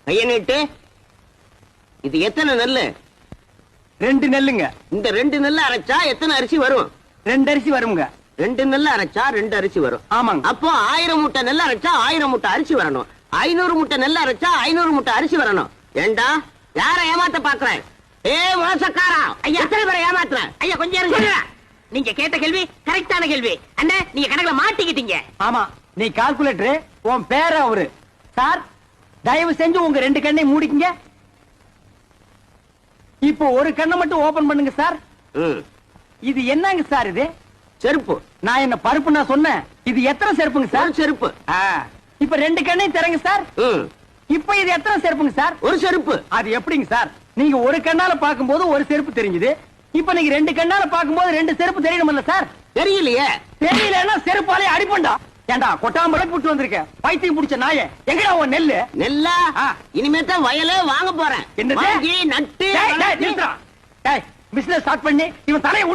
கைய நீட்டு. இது எத்தனை நெல்லு? 2 நெல்லுங்க. இந்த 2 நெல்லு அரைச்சா எத்தனை அரிசி வரும்? 2 அரிசி வருங்க. 2 நெல்லு அரைச்சா 2 அரிசி வரும். ஆமாங்க. அப்போ 1000 மூட்டை நெல்லு அரைச்சா 1000 மூட்டை அரிசி வரணும். 500 மூட்டை நெல்லு அரைச்சா 500 மூட்டை அரிசி வரணும். ஏண்டா யார ஏமாத்த பாக்குறேன்? ஏ மோசக்காரா, ஐயா எத்தனை பேரை ஏமாத்துற? ஐயா கொஞ்சம் இருங்க. நீங்க கேட்ட கேள்வி கரெக்டான கேள்வி. அண்ணே நீங்க கணக்குல மாட்டிக்கிட்டீங்க. ஆமா, நீ கால்குலேட்டர், உன் பேர அவரு. சார் தயவு செஞ்சு உங்க 2 கண்ணை மூடிக்கங்க. இப்போ ஒரு கண்ணை மட்டும் ஓபன் பண்ணுங்க சார். இது என்னங்க சார்? இது செருப்பு. நான் என்ன பருப்பு நான் சொன்னேன்? இது எத்தனை செருப்புங்க சார்? செருப்பு. இப்ப 2 கண்ணையும் திறங்க சார். இப்ப இது எத்தனை செருப்புங்க சார்? ஒரு செருப்பு. அது எப்படிங்க சார்? நீங்க ஒரு கண்ணால பாக்கும்போது ஒரு செருப்பு தெரிஞ்சது. இப்ப நீங்க 2 கண்ணால பாக்கும்போது 2 செருப்பு தெரியணும்ல சார்? தெரியலையே. தெரியலன்னா செருப்பாலே அடிப்பண்டா. ஏண்டா கொட்டாம்பளை புட்டு வந்திருக்க பைத்தியம் புடிச்ச நாயே, எங்கடா உன் நெல்லு? நெல்லா? இனிமே தான் வயலே வாங்க போறேன். என்ன வாங்கி நட்டு பிசினஸ் ஸ்டார்ட் பண்ணி இவன் தலையை